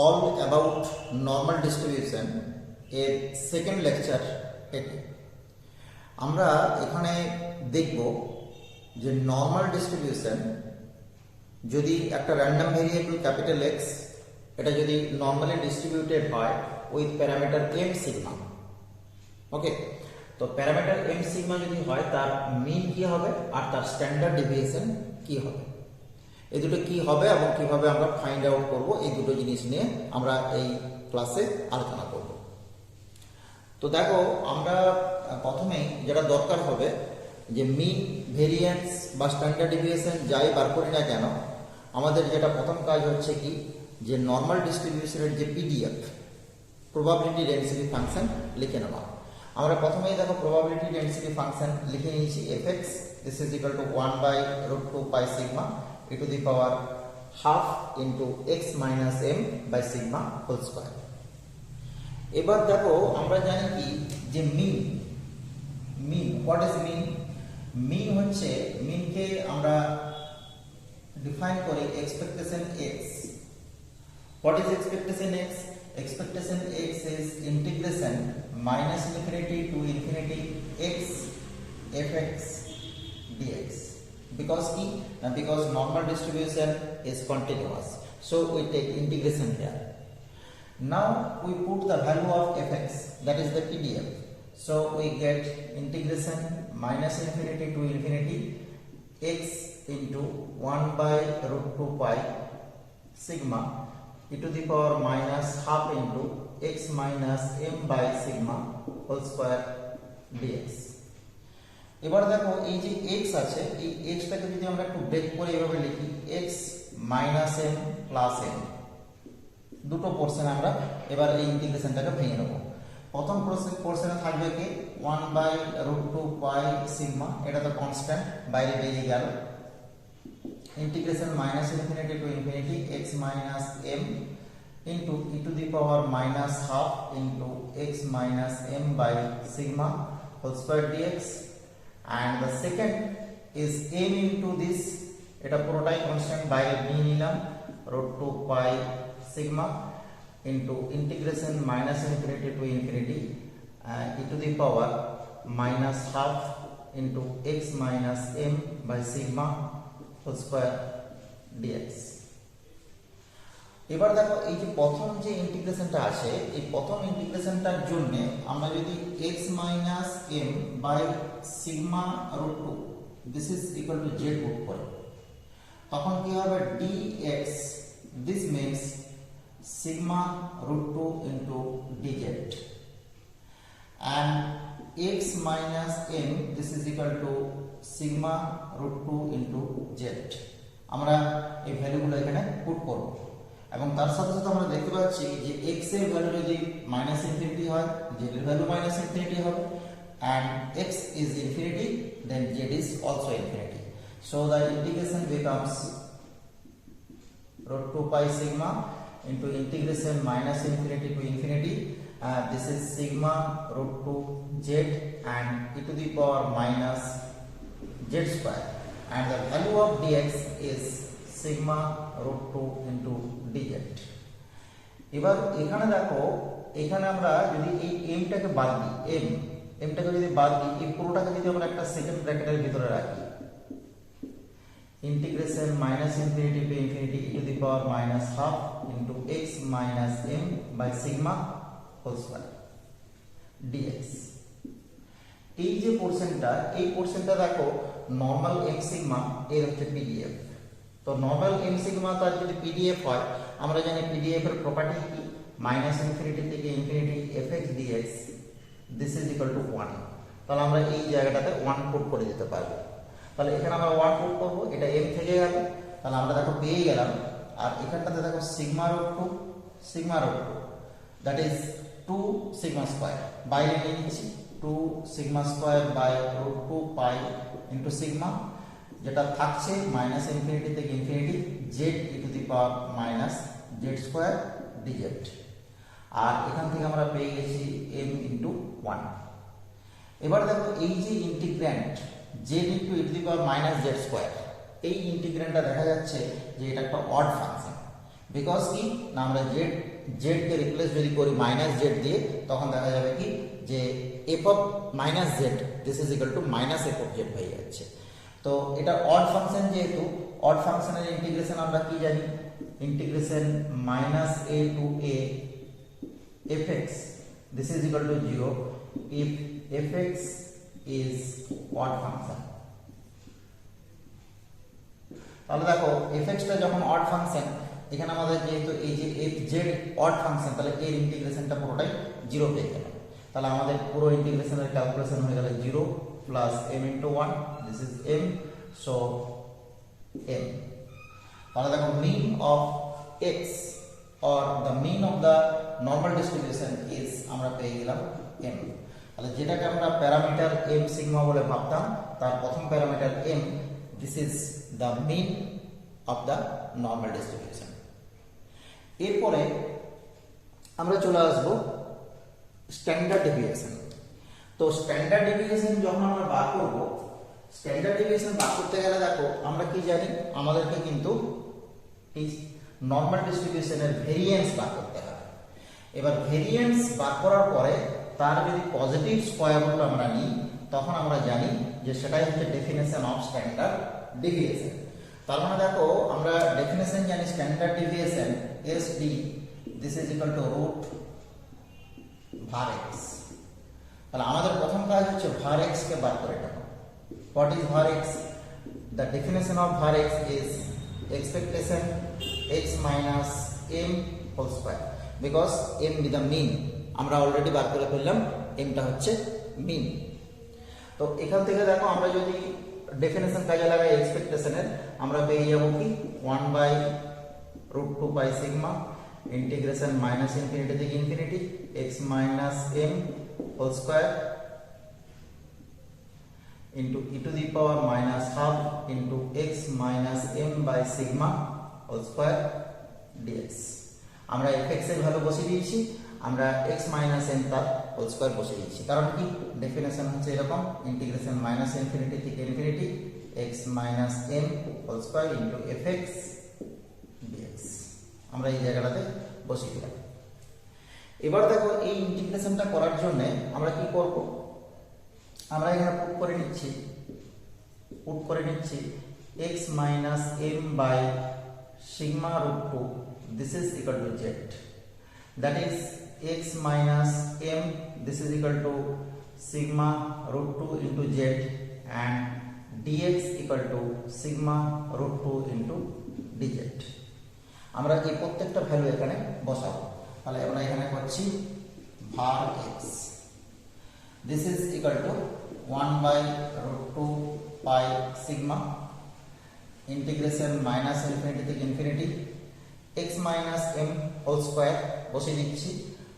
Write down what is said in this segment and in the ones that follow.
All about normal distribution এর second lecture এটি। আমরা এখানে দেখব যে নর্মাল ডিস্ট্রিবিউশন যদি একটা র্যান্ডম ভেরিয়েবল ক্যাপিটাল এক্স এটা যদি নর্মালি ডিস্ট্রিবিউটেড হয় উইথ প্যারামিটার এম সিগমা, ওকে, তো প্যারামিটার এম সিগমা যদি হয় তার মিন কি হবে আর তার স্ট্যান্ডার্ড ডেভিয়েশন কি হবে, এই দুটো কি হবে এবং কিভাবে আমরা ফাইন্ড আউট করব, এই দুটো জিনিস নিয়ে আমরা এই ক্লাসে আলোচনা করব। তো দেখো, আমরা প্রথমেই যেটা দরকার হবে যে মিন, ভেরিয়েন্স বা স্ট্যান্ডার্ড ডেভিয়েশন যাই বার করি না কেন, আমাদের যেটা প্রথম কাজ হচ্ছে কি যে নর্মাল ডিস্ট্রিবিউশনের যে পিডিএফ প্রবাবিলিটি ডেন্সিটি ফাংশন লিখে নেওয়া। আমরা প্রথমেই দেখো প্রবাবিলিটি ডেন্সিটি ফাংশন লিখে নিয়েছি fx this is equal to 1/√2 pi sigma e to the power half into x minus m by sigma whole square. এবার দেখো আমরা জানি কি যে মিন, হোয়াট ইজ মিন? মিন হচ্ছে, মিনকে আমরা ডিফাইন করি expectation x. What is expectation x? Expectation x is integration minus infinity to infinity x fx dx. Because normal distribution is continuous, so we take integration here. Now we put the value of fx, that is the PDF. So we get integration minus infinity to infinity x into 1/√2 pi sigma e to the power minus half into x minus m by sigma whole square dx. এবার দেখো এই যে x আছে, এই x টাকে যদি আমরা একটু ব্রেক করে এভাবে লিখি x minus m plus m, দুটো পোরশন আমরা এবার এই ইন্টিগ্রেশনটাকে ভেঙে নেব। প্রথম পোরশনে থাকবে কি 1/√2 পাই সিগমা, এটা তো কনস্ট্যান্ট, বাইরে বেরিয়ে গেল, integration minus infinity to infinity x minus m into e to the power minus half into x minus m by sigma whole square dx, and the second is m into this, এটা পুরোটাই constant, বাইরে নিয়ে নিলাম √2 pi sigma into integration minus infinity to infinity e to the power minus half into x minus m by sigma whole square dx. এবার দেখো এই যে প্রথম যে ইন্টিগ্রেশনটা আছে, এই প্রথম ইন্টিগ্রেশনটার জন্য আমরা যদি x minus m by sigma √2 this is equal to z put করি, তখন কি হবে dx, this means sigma √2 into dz, and x minus m this is equal to sigma √2 into z. আমরা এই ভ্যালুগুলো এখানে পুট করব এবং তার সাথে সাথে আমরা দেখতে পাচ্ছি যে x এর ভ্যালু যদি মাইনাস ইনফিনিটি হয়, z এর ভ্যালু মাইনাস ইনফিনিটি হবে, and x is infinity then z is also infinity, so the integration becomes √2 pi sigma into integration minus infinity to infinity, this is sigma √2 z and e to the power minus z square, and the value of dx is sigma √2 into dz. এবার এখানে দেখো, এখানে আমরা যদি এই m টাকে বাদ দিই, m টাকে যদি বাদ দিই, এই পুরোটাকে যদি আমরা একটা সেকেন্ড ব্র্যাকেটের ভিতরে রাখি, integration minus infinity to infinity e to the power minus half into x minus m by sigma whole square dx. এই যে পোরশনটা, এই পোরশনটা দেখো নরমাল m সিগমা এর হচ্ছে পিডিএফ। তো নরমাল m সিগমা তার যদি পিডিএফ হয়, আমরা জানি পিডিএফ এর প্রপার্টি কি, মাইনাস ইনফিনিটি থেকে infinity fx dx this is equal to 1, তাহলে আমরা এই জায়গাটাতে 1 পুট করে দিতে পারবো। তাহলে এখানে আমরা 1 পুট করব, এটা m থেকে গেল, তাহলে আমরা দেখো পেয়ে গেলাম, আর এখানটাতে দেখো sigma √2 that is 2 sigma square, বাইরে নিয়ে নিচ্ছি 2 sigma square by √2 pi into sigma, যেটা থাকছে মাইনাস ইনফিনিটি থেকে infinity z e to the power minus z square dz, আর এখান থেকে আমরা পেয়ে গেছি m ইনটু 1। এবার দেখো এই যে integrand z into e to the power minus z square, এই ইন্টিগ্র্যান্ডটা দেখা যাচ্ছে যে এটা একটা অড ফাংশন, বিকজ কি না আমরা জেড কে রিপ্লেস যদি করি মাইনাস জেড দিয়ে তখন দেখা যাবে কি যে F of minus Z this is equal to minus F of Z হয়ে যাচ্ছে। তো এটা অড ফাংশন, যেহেতু অড ফাংশনের ইন্টিগ্রেশন আমরা কি জানি, integration minus A to A F X this is equal to 0 if fx is odd function। তাহলে দেখো fx টা যখন অড ফাংশন, এখানে আমাদের যেহেতু এই যে fz অড ফাংশন, তাহলে এর ইন্টিগ্রেশনটা পুরোটাই 0 পেয়ে গেল। তাহলে আমাদের পুরো ইন্টিগ্রেশনের ক্যালকুলেশন হয়ে গেল 0 plus m into 1 this is m, so m। তাহলে দেখো mean of x or the mean of the normal distribution is আমরা পেয়ে গেলাম m। তাহলে যেটাকে আমরা প্যারামিটার m সিগমা বলে ভাবতাম, তার প্রথম parameter m, this is the mean of the normal distribution। এরপরে আমরা চলে আসবো স্ট্যান্ডার্ড ডেভিয়েশন। তো স্ট্যান্ডার্ড ডেভিয়েশন যখন আমরা বার করব, স্ট্যান্ডার্ড ডেভিয়েশন বার করতে গেলে দেখো আমরা কি জানি, আমাদেরকে কিন্তু এই নর্মাল ডিস্ট্রিবিউশনের ভেরিয়েন্স বার করতে হবে। এবার ভেরিয়েন্স বার করার পরে তার যদি পজিটিভ স্কয়ার রুট আমরা নিই, তখন আমরা জানি যে সেটাই হচ্ছে ডেফিনেশন অফ স্ট্যান্ডার্ড ডেভিয়েশন। তার মানে দেখো আমরা ডেফিনেশন জানি standard deviation SD this is equal to root var x। তাহলে আমাদের প্রথম কাজ হচ্ছে var x কে বার করে নেব। What is var x? The definition of var x is expectation x minus m whole square, because m be the mean, আমরা already বার করে ফেললাম m টা হচ্ছে মিন। তো এখান থেকে দেখো আমরা যদি ডেফিনেশন কাজে লাগাই এক্সপেক্টেশনের, আমরা পেয়ে যাব কি 1/√2 pi sigma integration minus infinity থেকে infinity x minus m whole square into e to the power minus half into x minus m by sigma whole square dx। আমরা fx এর ভ্যালু বসিয়ে দিয়েছি, আমরা x minus m তার whole square বসিয়ে দিয়েছি। কারণ কি ডেফিনেশন হচ্ছে এরকম, ইন্টিগ্রেশন মাইনাস ইনফিনিটি থেকে infinity x minus m whole square into fx dx। আমরা এই জায়গাটাতে বসিয়ে দিলাম। এবার দেখো এই ইন্টিগ্রেশনটা করার জন্য আমরা কি করব, আমরা এখানে পুট করে নিচ্ছি x minus m by sigma root 2 this is equal to z, that is x minus m this is equal to sigma root 2 into z and dx equal to sigma root 2 into dz। আমরা এই প্রত্যেকটা value এখানে বসাবো। তাহলে আমরা এখানে করছি var x this is equal to 1/√2 pi sigma integration minus infinity থেকে infinity x minus m whole square বসিয়ে দিচ্ছি।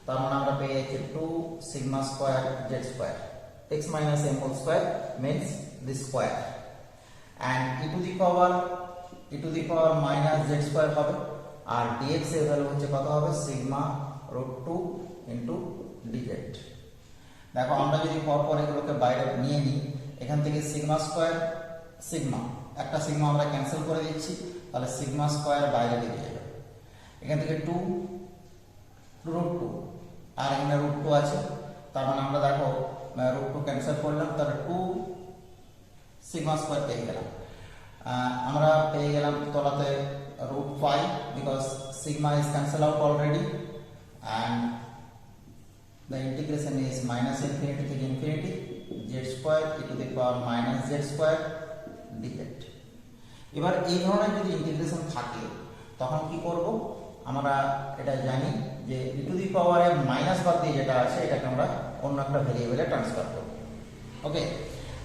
তার মানে আমরা পেয়ে যাচ্ছি 2 sigma square z square, x minus m whole square means this square and e to the power minus z square হবে, আর dx এর ভ্যালু হচ্ছে কত হবে sigma root 2 into dz। দেখো আমরা যদি পরপর এগুলোকে বাইরে নিয়ে নিই, এখান থেকে সিগমা স্কয়ার সিগমা, একটা সিগমা আমরা ক্যান্সেল করে দিচ্ছি, তাহলে সিগমা স্কয়ার বাইরে বেরিয়ে যাবে। এখান থেকে 2 √2 আর এখানে √2 আছে, তার মানে আমরা দেখো √2 ক্যান্সেল করলাম, তাহলে 2 সিগমা স্কয়ার পেয়ে গেলাম। আমরা পেয়ে গেলাম তলাতে √5 because sigma is cancelled out already and the integration is minus infinity to infinity z square e to the power minus z square dz। এবার এই ধরনের যদি ইন্টিগ্রেশন থাকে তখন কি করব, আমরা এটা জানি যে e to the power এর মাইনাস বাদ দিয়ে যেটা আছে এটাকে আমরা অন্য একটা ভেরিয়েবলে ট্রান্সফার করব। ওকে,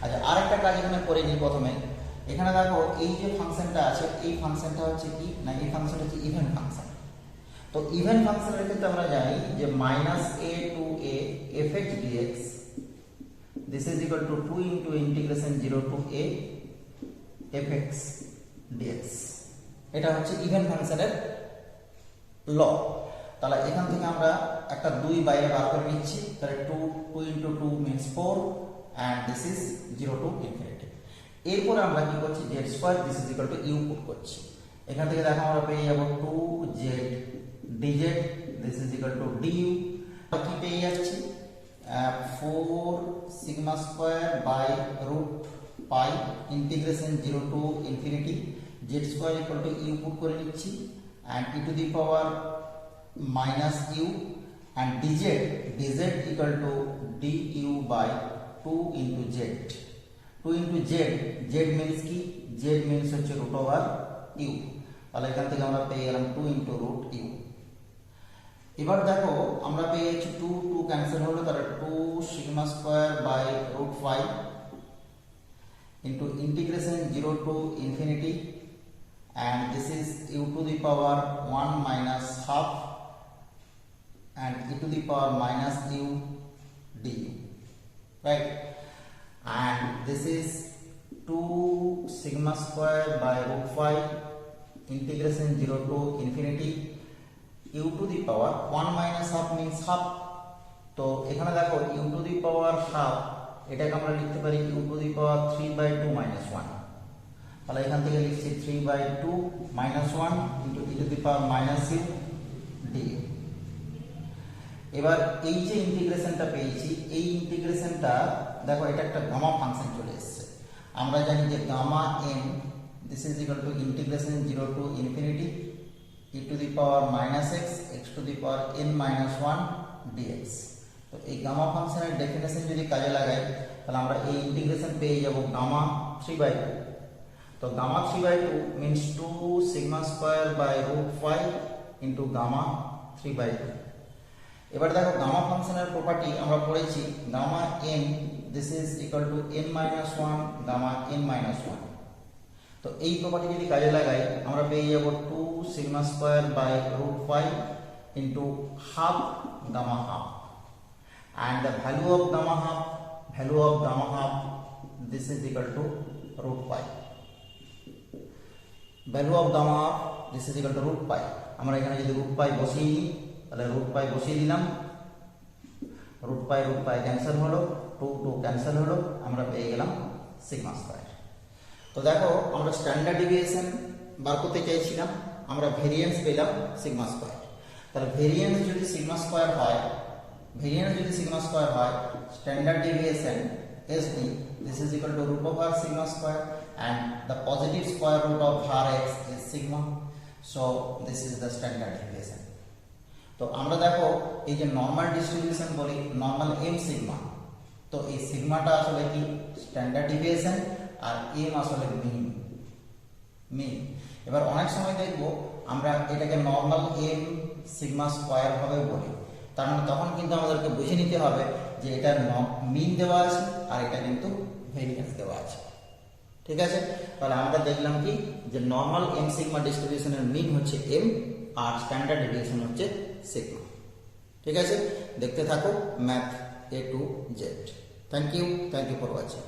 আচ্ছা আরেকটা কাজ এখানে করে নিই। প্রথমে এখানে দেখো এই যে ফাংশনটা আছে, এই ফাংশনটা হচ্ছে কি না, এই ফাংশনটা হচ্ছে ইভেন ফাংশন। তো ইভেন ফাংশনের ক্ষেত্রে আমরা জানি যে -a to a fx dx this is equal to 2 into integration 0 to a fx dx। এটা হচ্ছে ইভেন ফাংশনের ল। তাহলে এখান থেকে আমরা একটা 2 বাইরে বার করে নিচ্ছি, তাহলে 2 into 2 means 4 and this is 0 to infinity। এরপরে আমরা কি করছি z square this is equal to u put করছি। এখান থেকে দেখো আমরা পেয়ে যাব 2z dz, this is equal to du। কি পেয়ে যাচ্ছি 4 sigma square by root pi integration 0 to infinity z square equal to u put করে নিচ্ছি and e to the power minus u and dz equal to du by 2 into z। 2 into z means কি, z means হচ্ছে root over u, তাহলে এখান থেকে আমরা পেয়ে গেলাম 2 into root u। এবার দেখো আমরা পেয়ে যাচ্ছি 2 ক্যান্সেল হলো, তাহলে 2 sigma square by root 5 into integration 0 to infinity and this is u to the power 1 minus half and e to the power minus u du, right? And this is 2 sigma square by root 5 integration 0 to infinity u to the power 1 minus half means half। তো এখানে দেখো u to the power half এটাকে আমরা লিখতে পারি u to the power 3 by 2 minus 1, তাহলে এখান থেকে লিখছি 3 by 2 minus 1 into e to the power minus u du। এবার এই যে ইন্টিগ্রেশনটা পেয়েছি, এই ইন্টিগ্রেশনটা দেখো এটা একটা গামা ফাংশন চলে এসেছে। আমরা জানি যে gamma n this is equal to integration 0 to infinity e to the power minus x to the power n minus 1 dx। তো এই গামা ফাংশনের ডেফিনেশন যদি কাজে লাগাই তাহলে আমরা এই ইন্টিগ্রেশন পেয়ে যাব গামা 3/2। তো gamma 3/2 means 2 sigma square by root 5 into gamma 3/2। এবার দেখো গামা ফাংশনের প্রপার্টি আমরা পড়েছি gamma n this is equal to n minus 1 gamma n minus 1। তো এই প্রপার্টি যদি কাজে লাগাই আমরা পেয়ে যাব 2 sigma square by root 5 into half gamma half and the value of gamma half this is equal to root pi, value of gamma half this is equal to root pi। আমরা এখানে যদি root pi বসিয়ে নিই তাহলে root pi বসিয়ে দিলাম, root pi cancel হলো, 2 cancel হলো, আমরা পেয়ে গেলাম সিগমা স্কয়ার। তো দেখো আমরা স্ট্যান্ডার্ড ডেভিয়েশন বার করতে চাইছিলাম, আমরা ভেরিয়েন্স পেলাম সিগমা স্কয়ার। তাহলে ভেরিয়েন্স যদি সিগমা স্কয়ার হয় standard deviation SD this is equal to root over sigma square and the positive square root of Rx is sigma, so this is the standard deviation। তো আমরা দেখো এই যে normal distribution বলি normal m sigma, তো এই সিগমাটা আসলে কি স্ট্যান্ডার্ড ডেভিয়েশন আর m আসলে মিন। এবার অনেক সময় দেখবো আমরা এটাকে নরমাল m সিগমা স্কয়ার ভাবে বলি, তার মানে তখন কিন্তু আমাদেরকে বুঝে নিতে হবে যে এটা মিন দেওয়া আছে আর এটা কিন্তু ভেরিয়েন্স দেওয়া আছে, ঠিক আছে? তাহলে আমরা দেখলাম কি যে নরমাল m সিগমা ডিস্ট্রিবিউশনের মিন হচ্ছে m আর স্ট্যান্ডার্ড ডেভিয়েশন হচ্ছে সিগমা, ঠিক আছে? দেখতে থাকো math A to Z। Thank you for watching.